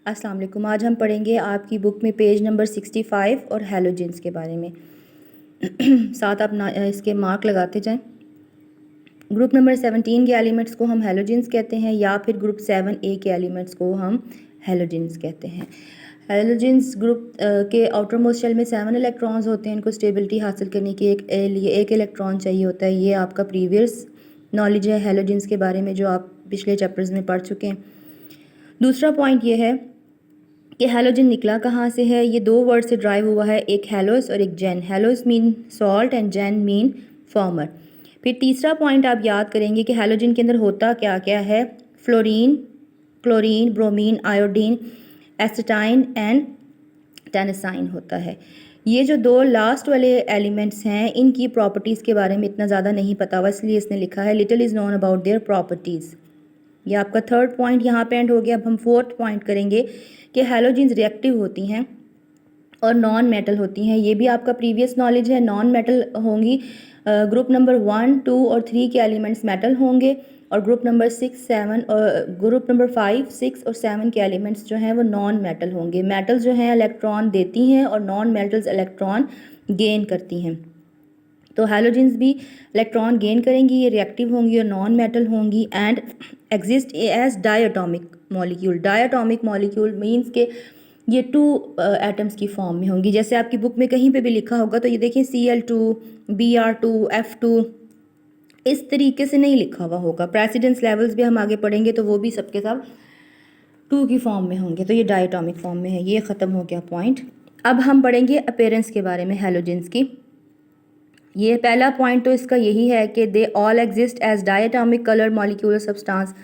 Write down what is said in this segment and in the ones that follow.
अस्सलाम वालेकुम। आज हम पढ़ेंगे आपकी बुक में पेज नंबर 65 और हैलोजेंस के बारे में। साथ आप इसके मार्क लगाते जाएं। ग्रुप नंबर 17 के एलिमेंट्स को हम हैलोजेंस कहते हैं या फिर ग्रुप 7A के एलिमेंट्स को हम हैलोजेंस कहते हैं। हैलोजेंस ग्रुप के आउटर मोस्ट शेल में 7 इलेक्ट्रॉन्स होते हैं। इनको स्टेबिलिटी हासिल करने के लिए एक इलेक्ट्रॉन चाहिए होता है। ये आपका प्रीवियस नॉलेज है हैलोजेंस के बारे में जो आप पिछले चैप्टर्स में पढ़ चुके हैं। दूसरा पॉइंट ये है कि हैलोजन निकला कहाँ से है। ये दो वर्ड से ड्राइव हुआ है, एक हैलोस और एक gen. Halos mean salt and gen mean former. फिर तीसरा पॉइंट आप याद करेंगे कि हैलोजन के अंदर होता क्या क्या है। Fluorine, chlorine, bromine, iodine, astatine and tennessine होता है। ये जो दो लास्ट वाले एलिमेंट्स हैं इनकी प्रॉपर्टीज़ के बारे में इतना ज़्यादा नहीं पता हुआ, इसलिए इसने लिखा है little is known about their properties. ये आपका थर्ड पॉइंट यहाँ पे एंड हो गया। अब हम फोर्थ पॉइंट करेंगे कि हैलोजेंस रिएक्टिव होती हैं और नॉन मेटल होती हैं। ये भी आपका प्रीवियस नॉलेज है। नॉन मेटल होंगी। ग्रुप नंबर 1, 2 और 3 के एलिमेंट्स मेटल होंगे और ग्रुप नंबर 6, 7 और ग्रुप नंबर 5, 6 और 7 के एलिमेंट्स जो हैं वो नॉन मेटल होंगे। मेटल्स जो हैं इलेक्ट्रॉन देती हैं और नॉन मेटल्स इलेक्ट्रॉन गेन करती हैं। तो हैलोजेंस भी इलेक्ट्रॉन गेन करेंगी, ये रिएक्टिव होंगी और नॉन मेटल होंगी and exist as diatomic molecule. Diatomic molecule means के ये 2 एटम्स की फॉर्म में होंगी। जैसे आपकी बुक में कहीं पे भी लिखा होगा तो ये देखें Cl2, Br2, F2 इस तरीके से नहीं लिखा हुआ होगा। प्रेसिडेंस लेवल्स भी हम आगे पढ़ेंगे तो वो भी सबके सब 2 की फॉर्म में होंगे। तो ये डायटोमिक फॉर्म में है। ये ख़त्म हो गया पॉइंट। अब हम पढ़ेंगे अपीयरेंस के बारे में हैलोजेंस की। ये पहला पॉइंट तो इसका यही है कि they all exist as diatomic colour molecular substance.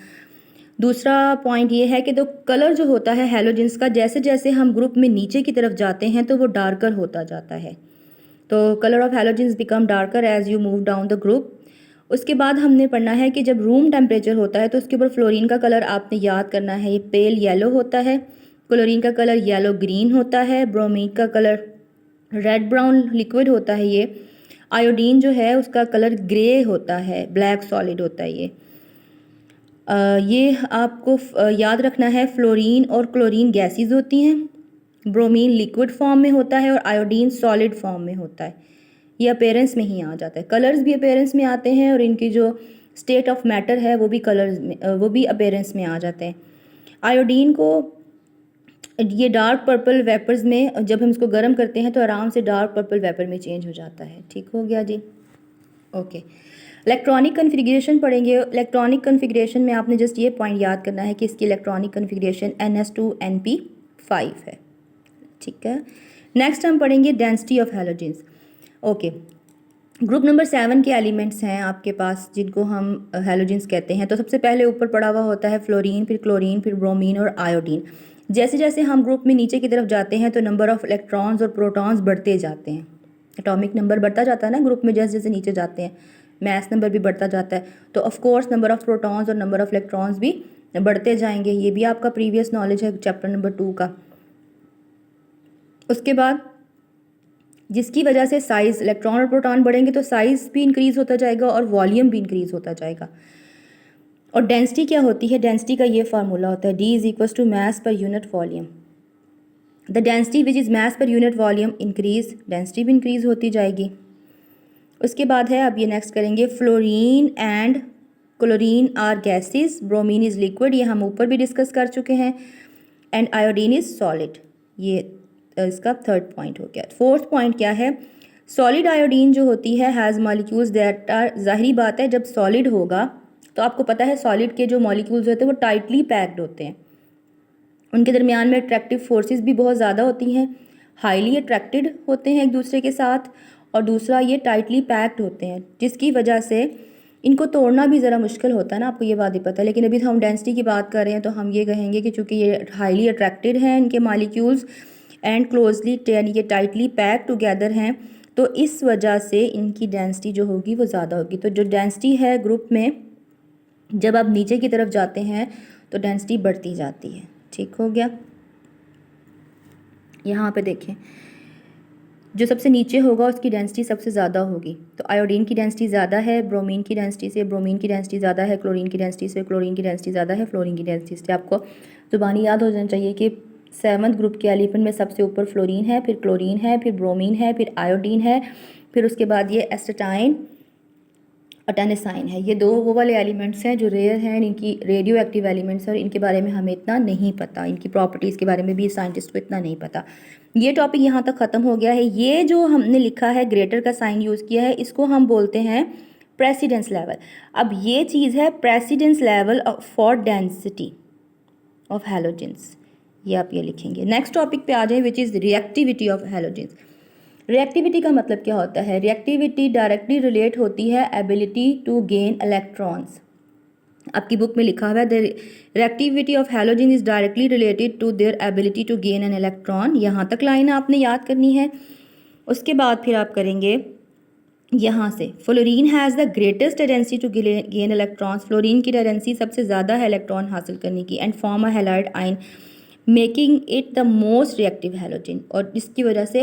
दूसरा पॉइंट ये है कि तो कलर जो होता है हैलोजेंस का, जैसे जैसे हम ग्रुप में नीचे की तरफ जाते हैं तो वो डार्कर होता जाता है। तो colour of halogens become darker as you move down the group. उसके बाद हमने पढ़ना है कि जब रूम टेम्परेचर होता है तो उसके ऊपर फ्लोरीन का कलर आपने याद करना है, ये पेल येलो होता है। क्लोरीन का कलर येलो ग्रीन होता है। ब्रोमीन का कलर रेड ब्राउन लिक्विड होता है। ये आयोडीन जो है उसका कलर ग्रे होता है, ब्लैक सॉलिड होता है। ये आपको याद रखना है। फ्लोरीन और क्लोरीन गैसेस होती हैं। ब्रोमीन लिक्विड फॉर्म में होता है और आयोडीन सॉलिड फॉर्म में होता है। ये अपीयरेंस में ही आ जाता है। कलर्स भी अपीयरेंस में आते हैं और इनकी जो स्टेट ऑफ मैटर है वो भी कलर्स में वो भी अपीयरेंस में आ जाते हैं। आयोडीन को ये डार्क पर्पल वेपर्स में जब हम इसको गर्म करते हैं तो आराम से डार्क पर्पल वेपर में चेंज हो जाता है। ठीक हो गया जी, ओके। इलेक्ट्रॉनिक कन्फिग्रेशन पढ़ेंगे। इलेक्ट्रॉनिक कन्फिग्रेशन में आपने जस्ट ये पॉइंट याद करना है कि इसकी इलेक्ट्रॉनिक कन्फिग्रेशन NS2NP5 है। ठीक है। नेक्स्ट हम पढ़ेंगे density of halogens. Okay, group number 7 के एलिमेंट्स हैं आपके पास जिनको हम हैलोजेंस कहते हैं। तो सबसे पहले ऊपर पड़ा हुआ होता है फ्लोरीन, फिर क्लोरीन, फिर ब्रोमीन और आयोडीन। जैसे जैसे हम ग्रुप में नीचे की तरफ जाते हैं तो नंबर ऑफ इलेक्ट्रॉन्स और प्रोटॉन्स बढ़ते जाते हैं। एटॉमिक नंबर बढ़ता जाता है ना ग्रुप में, जैसे जैसे नीचे जाते हैं मैथ नंबर भी बढ़ता जाता है। तो of course number of protons और नंबर ऑफ इलेक्ट्रॉन्स भी बढ़ते जाएंगे। ये भी आपका प्रीवियस नॉलेज है चैप्टर नंबर 2 का। उसके बाद जिसकी वजह से साइज, इलेक्ट्रॉन और प्रोटॉन बढ़ेंगे तो साइज भी इंक्रीज होता जाएगा और वॉल्यूम भी इंक्रीज होता जाएगा। और डेंसिटी क्या होती है? डेंसिटी का ये फार्मूला होता है D = mass per unit volume। The density which is mass per unit volume increase, density भी इंक्रीज होती जाएगी। उसके बाद है, अब ये नेक्स्ट करेंगे, fluorine and chlorine are gases, bromine is liquid, ये हम ऊपर भी डिस्कस कर चुके हैं, एंड आयोडीन इज़ सॉलिड। ये इसका थर्ड पॉइंट हो गया। फोर्थ पॉइंट क्या है? सॉलिड आयोडीन जो होती है हैज़ मॉलिक्यूल्स दैट आर, जाहिर बात है जब सॉलिड होगा तो आपको पता है सॉलिड के जो मॉलिक्यूल्स होते हैं वो टाइटली पैक्ड होते हैं। उनके दरमियान में अट्रैक्टिव फोर्सेस भी बहुत ज़्यादा होती हैं, हाईली अट्रैक्टेड होते हैं एक दूसरे के साथ, और दूसरा ये टाइटली पैक्ड होते हैं जिसकी वजह से इनको तोड़ना भी ज़रा मुश्किल होता है ना, आपको ये बात ही पता है। लेकिन अभी हम डेंसिटी की बात कर रहे हैं तो हम ये कहेंगे कि चूँकि ये हाईली अट्रैक्टेड हैं इनके मॉलिक्यूल्स एंड क्लोजली यानी ये टाइटली पैक टुगेदर हैं, तो इस वजह से इनकी डेंसिटी जो होगी वो ज़्यादा होगी। तो जो डेंसिटी है ग्रुप में जब आप नीचे की तरफ जाते हैं तो डेंसिटी बढ़ती जाती है। ठीक हो गया। यहाँ पे देखें, जो सबसे नीचे होगा उसकी डेंसिटी सबसे ज़्यादा होगी। तो आयोडीन की डेंसिटी ज़्यादा है ब्रोमीन की डेंसिटी से, ब्रोमीन की डेंसिटी ज़्यादा है क्लोरीन की डेंसिटी से, क्लोरीन की डेंसिटी ज़्यादा है फ्लोरीन की डेंसिटी से। आपको ज़ुबानी याद हो जाना चाहिए कि 7th ग्रुप के एलिमेंट में सबसे ऊपर फ्लोरीन है, फिर क्लोरीन है, फिर ब्रोमीन है, फिर आयोडीन है, फिर उसके बाद ये एसिटाइन और टेनेसाइन है। ये 2 वो वाले एलिमेंट्स हैं जो रेयर हैं, इनकी रेडियो एक्टिव एलिमेंट्स हैं और इनके बारे में हमें इतना नहीं पता, इनकी प्रॉपर्टीज़ के बारे में भी साइंटिस्ट को इतना नहीं पता। ये टॉपिक यहाँ तक ख़त्म हो गया है। ये जो हमने लिखा है, ग्रेटर का साइन यूज़ किया है, इसको हम बोलते हैं प्रेसिडेंस लेवल। अब ये चीज़ है precedence level for density of halogens, ये आप ये लिखेंगे। नेक्स्ट टॉपिक पे आ जाए, which is reactivity of halogens. Reactivity का मतलब क्या होता है? रिएक्टिविटी डायरेक्टली रिलेट होती है एबिलिटी टू गेन इलेक्ट्रॉन्स। आपकी बुक में लिखा हुआ है the reactivity of halogen is directly related to their ability to gain an electron. यहाँ तक लाइन आपने याद करनी है। उसके बाद फिर आप करेंगे यहाँ से, fluorine has the greatest tendency to gain electrons. Fluorine की टेंडेंसी सबसे ज़्यादा है इलेक्ट्रॉन हासिल करने की, and form a halide ion making it the most reactive halogen. और इसकी वजह से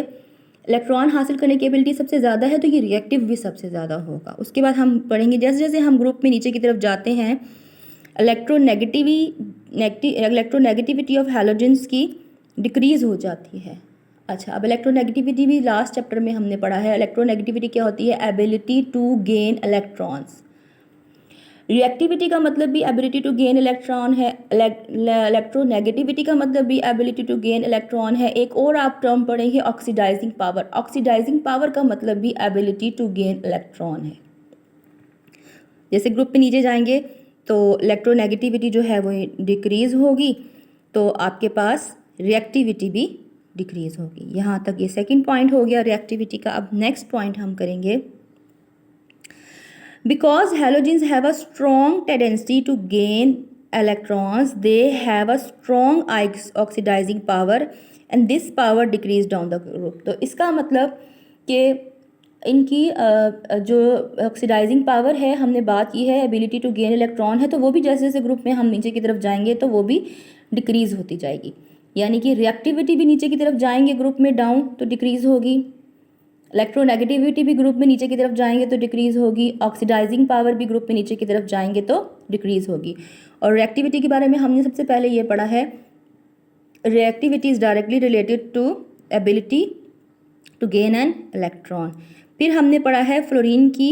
इलेक्ट्रॉन हासिल करने की एबिलिटी सबसे ज़्यादा है, तो ये रिएक्टिव भी सबसे ज़्यादा होगा। उसके बाद हम पढ़ेंगे जैसे जैसे हम ग्रुप में नीचे की तरफ जाते हैं, इलेक्ट्रोनेगेटिविटी ऑफ हैलोजेंस की डिक्रीज़ हो जाती है। अच्छा, अब इलेक्ट्रोनेगेटिविटी भी लास्ट चैप्टर में हमने पढ़ा है। इलेक्ट्रोनेगेटिविटी क्या होती है? Ability to gain electrons. Reactivity का मतलब भी एबिलिटी टू गेन इलेक्ट्रॉन है, इलेक्ट्रोनेगेटिविटी का मतलब भी एबिलिटी टू गेन इलेक्ट्रॉन है। एक और आप टर्म पढ़ेंगे ऑक्सीडाइजिंग पावर। ऑक्सीडाइजिंग पावर का मतलब भी एबिलिटी टू गेन इलेक्ट्रॉन है। जैसे ग्रुप पे नीचे जाएंगे तो इलेक्ट्रोनेगेटिविटी जो है वो डिक्रीज़ होगी, तो आपके पास रिएक्टिविटी भी डिक्रीज़ होगी। यहाँ तक ये सेकंड पॉइंट हो गया रिएक्टिविटी का। अब नेक्स्ट पॉइंट हम करेंगे, because halogens have a strong tendency to gain electrons, they have a strong oxidizing power and this power decrease down the group। तो इसका मतलब कि इनकी जो ऑक्सीडाइजिंग पावर है, हमने बात की है एबिलिटी टू गेन इलेक्ट्रॉन है, तो वो भी जैसे जैसे ग्रुप में हम नीचे की तरफ जाएंगे तो वो भी डिक्रीज़ होती जाएगी। यानी कि रिएक्टिविटी भी नीचे की तरफ जाएंगे ग्रुप में डाउन तो डिक्रीज़ होगी, इलेक्ट्रोनेगेटिविटी भी ग्रुप में नीचे की तरफ जाएंगे तो डिक्रीज़ होगी, ऑक्सीडाइजिंग पावर भी ग्रुप में नीचे की तरफ जाएंगे तो डिक्रीज़ होगी। और रिएक्टिविटी के बारे में हमने सबसे पहले ये पढ़ा है, reactivity is directly related to ability to gain an electron. फिर हमने पढ़ा है फ्लोरीन की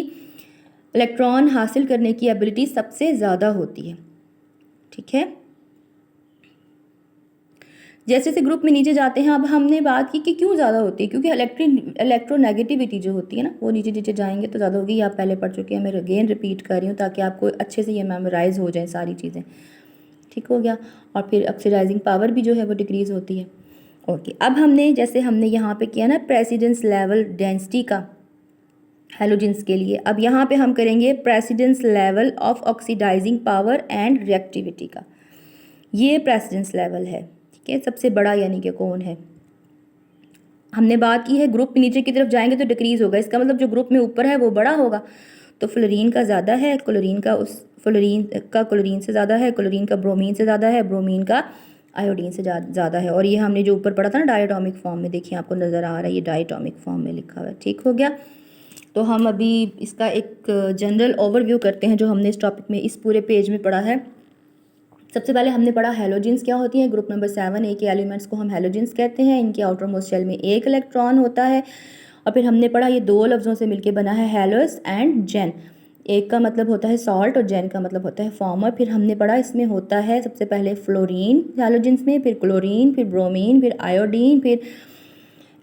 इलेक्ट्रॉन हासिल करने की एबिलिटी सबसे ज़्यादा होती है। ठीक है, जैसे जैसे ग्रुप में नीचे जाते हैं, अब हमने बात की कि क्यों ज़्यादा होती है, क्योंकि इलेक्ट्रोनेगेटिविटी जो होती है ना, वो नीचे नीचे जाएंगे तो ज़्यादा होगी। आप पहले पढ़ चुके हैं, मैं अगेन रिपीट कर रही हूँ ताकि आपको अच्छे से ये मेमोराइज हो जाए सारी चीज़ें। ठीक हो गया। और फिर ऑक्सीडाइजिंग पावर भी जो है वो डिक्रीज़ होती है। ओके, अब हमने जैसे हमने यहाँ पे किया ना प्रेसिडेंस लेवल डेंसिटी का हैलोजेंस के लिए, अब यहाँ पे हम करेंगे precedence level of oxidising power and reactivity का। ये प्रेसिडेंस लेवल है, ठीक है, सबसे बड़ा यानी कि कौन है। हमने बात की है ग्रुप नीचे की तरफ जाएंगे तो डिक्रीज़ होगा, इसका मतलब जो ग्रुप में ऊपर है वो बड़ा होगा। तो फ्लोरीन का ज़्यादा है, फ्लोरीन का क्लोरीन से ज़्यादा है, क्लोरीन का ब्रोमीन से ज़्यादा है, ब्रोमीन का आयोडीन से ज़्यादा है। और ये हमने जो ऊपर पढ़ा था ना डायटोमिक फॉर्म में, देखिए आपको नज़र आ रहा है ये डायटोमिक फॉर्म में लिखा हुआ है। ठीक हो गया। तो हम अभी इसका एक जनरल ओवरव्यू करते हैं जो हमने इस टॉपिक में इस पूरे पेज में पढ़ा है। सबसे पहले हमने पढ़ा हैलोजेंस क्या होती हैं। ग्रुप नंबर 7 के एलिमेंट्स को हम हैलोजेंस कहते हैं। इनके आउटर मोस्ट शेल में एक इलेक्ट्रॉन होता है। और फिर हमने पढ़ा ये 2 लफ्ज़ों से मिलकर बना है हैलोस एंड जेन। एक का मतलब होता है सॉल्ट और जेन का मतलब होता है फॉर्मर। फिर हमने पढ़ा इसमें होता है सबसे पहले फ्लोरीन हैलोजेंस में, फिर क्लोरीन, फिर ब्रोमीन, फिर आयोडीन, फिर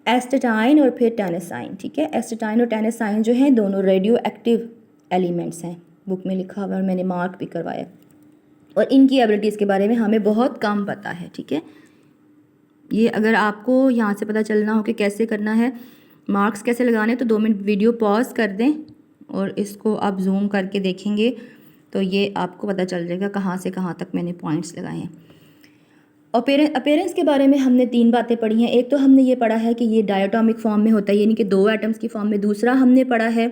एस्टेटाइन और फिर टेनेसाइन। ठीक है, एस्टेटाइन और टेनेसाइन जो हैं दोनों रेडियो एक्टिव एलिमेंट्स हैं, बुक में लिखा हुआ है और मैंने मार्क भी करवाया। और इनकी एबिलिटीज़ के बारे में हमें बहुत कम पता है। ठीक है, ये अगर आपको यहाँ से पता चलना हो कि कैसे करना है, मार्क्स कैसे लगाने, तो 2 मिनट वीडियो पॉज कर दें और इसको आप जूम करके देखेंगे तो ये आपको पता चल जाएगा कहाँ से कहाँ तक मैंने पॉइंट्स लगाए हैं। अपीयरेंस के बारे में हमने 3 बातें पढ़ी हैं। एक तो हमने ये पढ़ा है कि ये डायटोमिक फॉर्म में होता है, यानी कि 2 एटम्स की फॉर्म में। दूसरा हमने पढ़ा है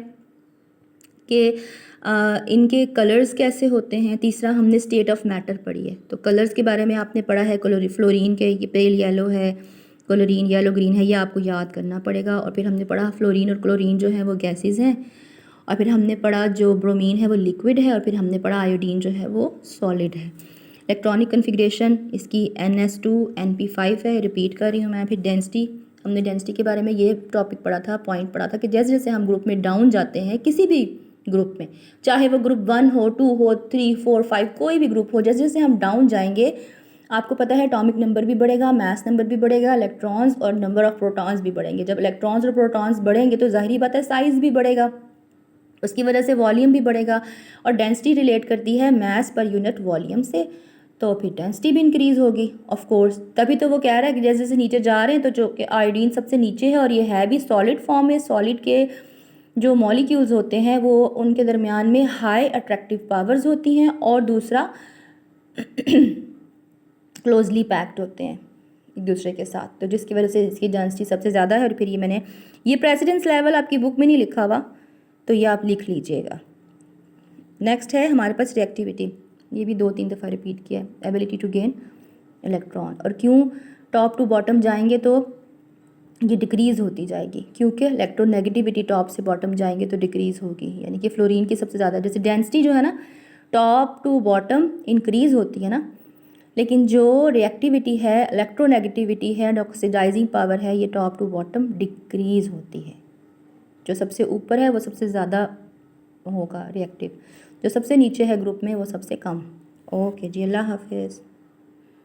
कि इनके कलर्स कैसे होते हैं। तीसरा हमने स्टेट ऑफ मैटर पढ़ी है। तो कलर्स के बारे में आपने पढ़ा है फ्लोरीन के ये पेल येलो है, क्लोरीन येलो ग्रीन है, ये आपको याद करना पड़ेगा। और फिर हमने पढ़ा फ्लोरीन और क्लोरीन जो है वो गैसेस हैं। और फिर हमने पढ़ा जो ब्रोमीन है वो लिक्विड है। और फिर हमने पढ़ा आयोडीन जो है वो सॉलिड है। इलेक्ट्रॉनिक कन्फिग्रेशन इसकी NS2 NP5 है, रिपीट कर रही हूँ मैं। फिर डेंसिटी, हमने डेंसिटी के बारे में ये टॉपिक पढ़ा था, पॉइंट पढ़ा था कि जैसे जैसे हम ग्रुप में डाउन जाते हैं, किसी भी ग्रुप में, चाहे वो ग्रुप 1 हो, 2 हो, 3, 4, 5 कोई भी ग्रुप हो, जैसे जैसे हम डाउन जाएंगे आपको पता है एटॉमिक नंबर भी बढ़ेगा, मास नंबर भी बढ़ेगा, इलेक्ट्रॉन्स और नंबर ऑफ प्रोटॉन्स भी बढ़ेंगे। जब इलेक्ट्रॉन्स और प्रोटॉन्स बढ़ेंगे तो ज़ाहिरी बात है साइज़ भी बढ़ेगा, उसकी वजह से वॉल्यूम भी बढ़ेगा। और डेंसिटी रिलेट करती है मास पर यूनिट वॉल्यूम से, तो फिर डेंसिटी भी इंक्रीज़ होगी ऑफ कोर्स। तभी तो वो कह रहा है कि जैसे जैसे नीचे जा रहे हैं तो जो कि आयोडीन सबसे नीचे है और ये है भी सॉलिड फॉर्म में। सॉलिड के जो मॉलिक्यूल्स होते हैं वो उनके दरमियान में हाई अट्रैक्टिव पावर्स होती हैं और दूसरा क्लोजली पैक्ड होते हैं एक दूसरे के साथ, तो जिसकी वजह से इसकी डेंसिटी सबसे ज़्यादा है। और फिर ये प्रेसिडेंस लेवल आपकी बुक में नहीं लिखा हुआ, तो ये आप लिख लीजिएगा। नेक्स्ट है हमारे पास रिएक्टिविटी, ये भी 2-3 दफ़ा रिपीट किया है। एबिलिटी टू गेन इलेक्ट्रॉन, और क्यों टॉप टू बॉटम जाएंगे तो ये डिक्रीज़ होती जाएगी, क्योंकि इलेक्ट्रोनेगेटिविटी टॉप से बॉटम जाएंगे तो डिक्रीज़ होगी, यानी कि फ्लोरीन की सबसे ज़्यादा, जैसे डेंसिटी जो है ना टॉप टू बॉटम इंक्रीज़ होती है ना, लेकिन जो रिएक्टिविटी है, इलेक्ट्रोनेगेटिविटी है, ऑक्सीडाइजिंग पावर है, ये टॉप टू बॉटम डिक्रीज़ होती है। जो सबसे ऊपर है वो सबसे ज़्यादा होगा रिएक्टिव, जो सबसे नीचे है ग्रुप में वो सबसे कम। ओके जी, अल्लाह हाफिज़।